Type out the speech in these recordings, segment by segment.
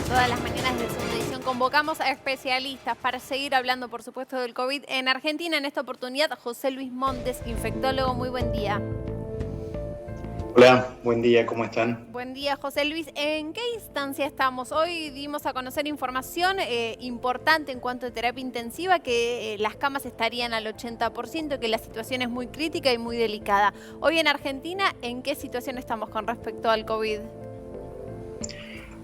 todas las mañanas de su edición convocamos a especialistas para seguir hablando, por supuesto, del COVID en Argentina. En esta oportunidad, José Luis Montes, infectólogo. Muy buen día. Hola, buen día, ¿cómo están? Buen día, José Luis. ¿En qué instancia estamos? Hoy dimos a conocer información importante en cuanto a terapia intensiva, que las camas estarían al 80%, que la situación es muy crítica y muy delicada. Hoy en Argentina, ¿en qué situación estamos con respecto al COVID?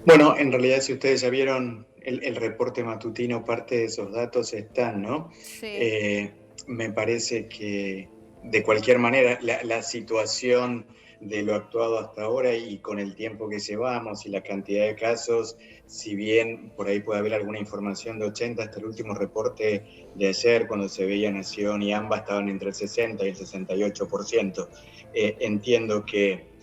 Bueno, en realidad si ustedes ya vieron el reporte matutino, parte de esos datos están, ¿no? Sí. Eh, Me parece que de cualquier manera la situación de lo actuado hasta ahora y con el tiempo que llevamos y la cantidad de casos, si bien por ahí puede haber alguna información de 80, hasta el último reporte de ayer, cuando se veía Nación y AMBA, estaban entre el 60 y el 68%. Entiendo que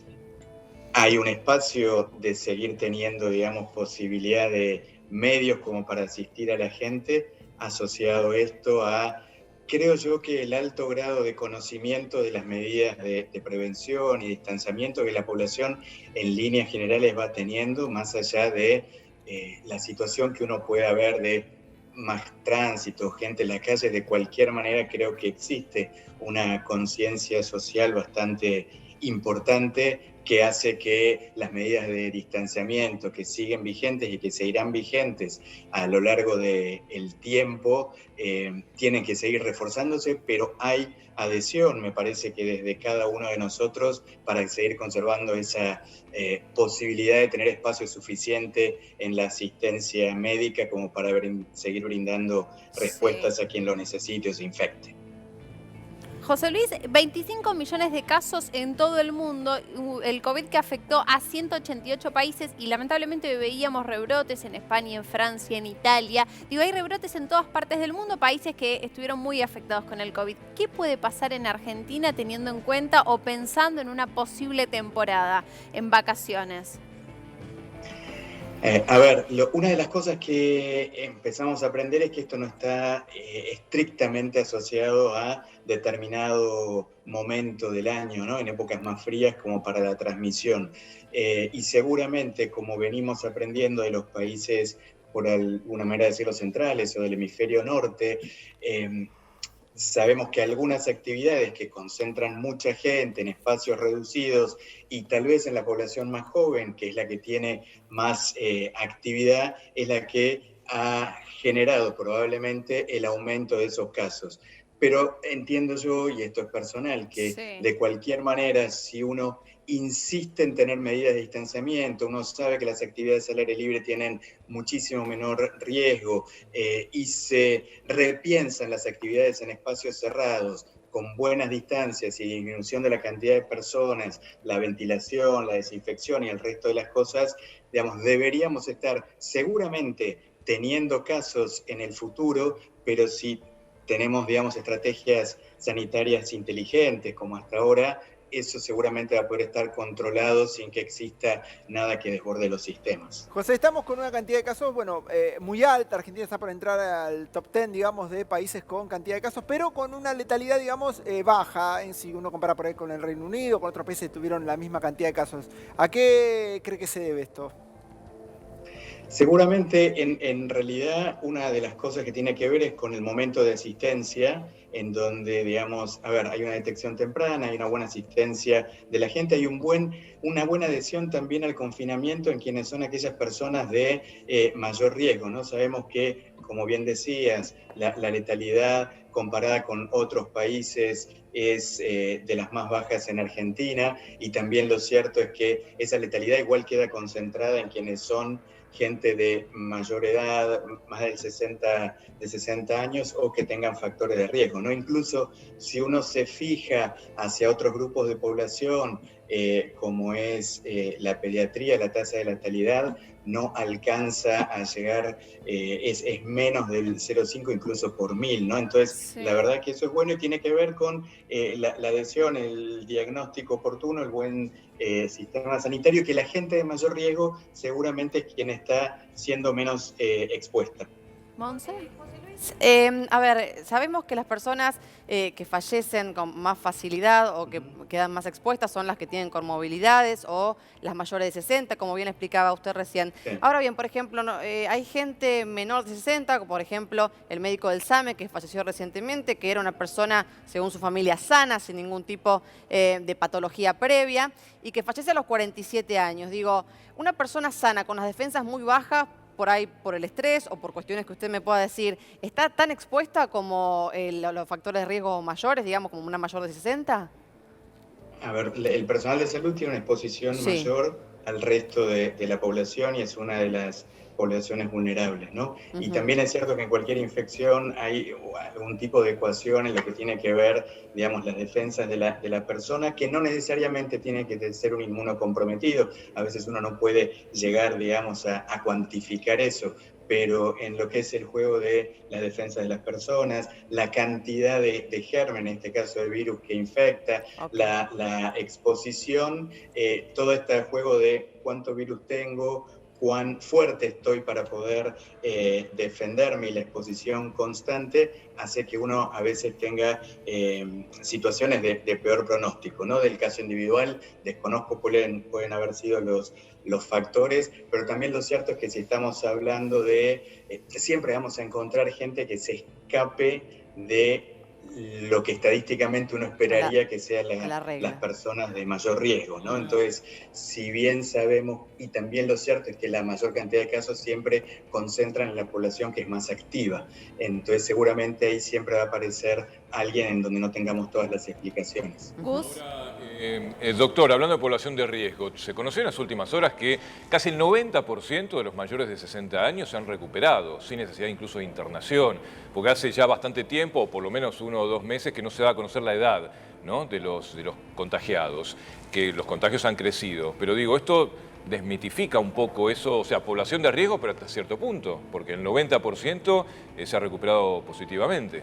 hay un espacio de seguir teniendo, digamos, posibilidad de medios como para asistir a la gente, asociado esto a, creo yo, que el alto grado de conocimiento de las medidas de prevención y distanciamiento que la población en líneas generales va teniendo, más allá de la situación que uno pueda ver de más tránsito, gente en la calle. De cualquier manera creo que existe una conciencia social bastante importante que hace que las medidas de distanciamiento que siguen vigentes y que seguirán vigentes a lo largo del tiempo tienen que seguir reforzándose, pero hay adhesión, me parece que desde cada uno de nosotros, para seguir conservando esa posibilidad de tener espacio suficiente en la asistencia médica como para seguir brindando Sí. respuestas a quien lo necesite o se infecte. José Luis, 25 millones de casos en todo el mundo, el COVID que afectó a 188 países y lamentablemente veíamos rebrotes en España, en Francia, en Italia. Digo, hay rebrotes en todas partes del mundo, países que estuvieron muy afectados con el COVID. ¿Qué puede pasar en Argentina teniendo en cuenta o pensando en una posible temporada en vacaciones? A ver, una de las cosas que empezamos a aprender es que esto no está estrictamente asociado a determinado momento del año, ¿no? En épocas más frías como para la transmisión. Y seguramente, como venimos aprendiendo de los países, por alguna manera de decirlo, centrales o del hemisferio norte, sabemos que algunas actividades que concentran mucha gente en espacios reducidos y tal vez en la población más joven, que es la que tiene más actividad, es la que ha generado probablemente el aumento de esos casos. Pero entiendo yo, y esto es personal, que Sí. de cualquier manera, si uno insiste en tener medidas de distanciamiento, uno sabe que las actividades al aire libre tienen muchísimo menor riesgo, y se repiensan las actividades en espacios cerrados, con buenas distancias y disminución de la cantidad de personas, la ventilación, la desinfección y el resto de las cosas, digamos, deberíamos estar seguramente teniendo casos en el futuro, pero si tenemos, digamos, estrategias sanitarias inteligentes como hasta ahora, eso seguramente va a poder estar controlado sin que exista nada que desborde los sistemas. José, estamos con una cantidad de casos, bueno, muy alta. Argentina está por entrar al top 10, digamos, de países con cantidad de casos, pero con una letalidad, digamos, baja. Si uno compara por ahí con el Reino Unido, con otros países que tuvieron la misma cantidad de casos. ¿A qué cree que se debe esto? Seguramente, en realidad, una de las cosas que tiene que ver es con el momento de asistencia, en donde, digamos, a ver, hay una detección temprana, hay una buena asistencia de la gente, hay una buena adhesión también al confinamiento en quienes son aquellas personas de mayor riesgo, ¿no? Sabemos que, como bien decías, la letalidad comparada con otros países es de las más bajas en Argentina, y también lo cierto es que esa letalidad igual queda concentrada en quienes son gente de mayor edad, más de 60 años, o que tengan factores de riesgo, ¿no? Incluso si uno se fija hacia otros grupos de población, como es la pediatría, la tasa de letalidad no alcanza a llegar, es menos del 0,5 incluso por 1000, ¿no? Entonces, la Sí. verdad que eso es bueno y tiene que ver con la adhesión, el diagnóstico oportuno, el buen sistema sanitario, que la gente de mayor riesgo seguramente es quien está siendo menos expuesta. Monse. A ver, sabemos que las personas que fallecen con más facilidad o que quedan más expuestas son las que tienen comorbilidades o las mayores de 60, como bien explicaba usted recién. Sí. Ahora bien, por ejemplo, hay gente menor de 60, como por ejemplo el médico del SAME que falleció recientemente, que era una persona, según su familia, sana, sin ningún tipo de patología previa, y que fallece a los 47 años. Digo, una persona sana con las defensas muy bajas, por ahí por el estrés o por cuestiones que usted me pueda decir, ¿está tan expuesta como los factores de riesgo mayores, digamos, como una mayor de 60? A ver, el personal de salud tiene una exposición Sí. mayor al resto de la población y es una de las poblaciones vulnerables, ¿no? Y también es cierto que en cualquier infección hay algún tipo de ecuación en lo que tiene que ver, digamos, las defensas de la persona, que no necesariamente tiene que ser un inmunocomprometido. A veces uno no puede llegar, digamos, a cuantificar eso, pero en lo que es el juego de la defensa de las personas, la cantidad de germen, en este caso de virus que infecta, Okay. la exposición, todo este juego de cuánto virus tengo, cuán fuerte estoy para poder defenderme y la exposición constante hace que uno a veces tenga situaciones de peor pronóstico, ¿no? Del caso individual, desconozco pueden haber sido los factores, pero también lo cierto es que si estamos hablando de, siempre vamos a encontrar gente que se escape de lo que estadísticamente uno esperaría que sean las personas de mayor riesgo, ¿no? Entonces, si bien sabemos, y también lo cierto es que la mayor cantidad de casos siempre concentran en la población que es más activa, entonces seguramente ahí siempre va a aparecer alguien en donde no tengamos todas las explicaciones. Gus. Doctor, hablando de población de riesgo, se conoció en las últimas horas que casi el 90% de los mayores de 60 años se han recuperado, sin necesidad incluso de internación, porque hace ya bastante tiempo, o por lo menos 1 o 2 meses, que no se da a conocer la edad, ¿no?, de los contagiados, que los contagios han crecido. Pero digo, esto desmitifica un poco eso, o sea, población de riesgo, pero hasta cierto punto, porque el 90% se ha recuperado positivamente.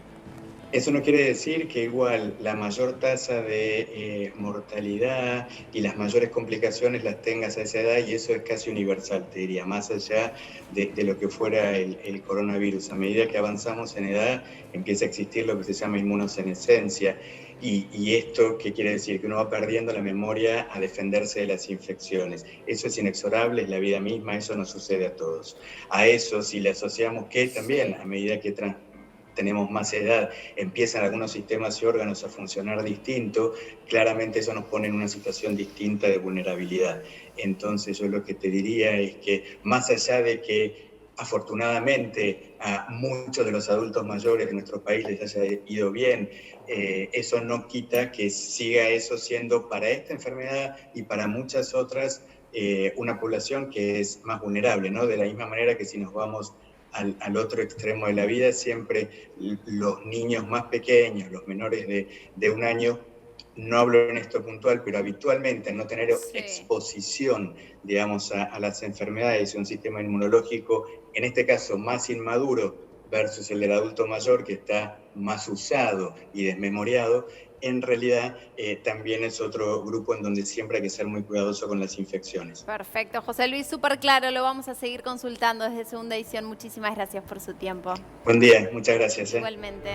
Eso no quiere decir que igual la mayor tasa de mortalidad y las mayores complicaciones las tengas a esa edad, y eso es casi universal, te diría, más allá de lo que fuera el coronavirus. A medida que avanzamos en edad, empieza a existir lo que se llama inmunosenescencia. Y esto, ¿qué quiere decir? Que uno va perdiendo la memoria a defenderse de las infecciones. Eso es inexorable, es la vida misma, eso nos sucede a todos. A eso, si le asociamos que también, a medida que tenemos más edad, empiezan algunos sistemas y órganos a funcionar distinto, claramente eso nos pone en una situación distinta de vulnerabilidad. Entonces yo lo que te diría es que más allá de que afortunadamente a muchos de los adultos mayores de nuestro país les haya ido bien, eso no quita que siga eso siendo para esta enfermedad y para muchas otras una población que es más vulnerable, ¿no? De la misma manera que si nos vamos al otro extremo de la vida, siempre los niños más pequeños, los menores de 1 año, no hablo en esto puntual, pero habitualmente al no tener exposición, digamos, a las enfermedades y un sistema inmunológico, en este caso más inmaduro versus el del adulto mayor que está más usado y desmemoriado, en realidad también es otro grupo en donde siempre hay que ser muy cuidadoso con las infecciones. Perfecto, José Luis, súper claro, lo vamos a seguir consultando desde Segunda Edición. Muchísimas gracias por su tiempo. Buen día, muchas gracias. Igualmente.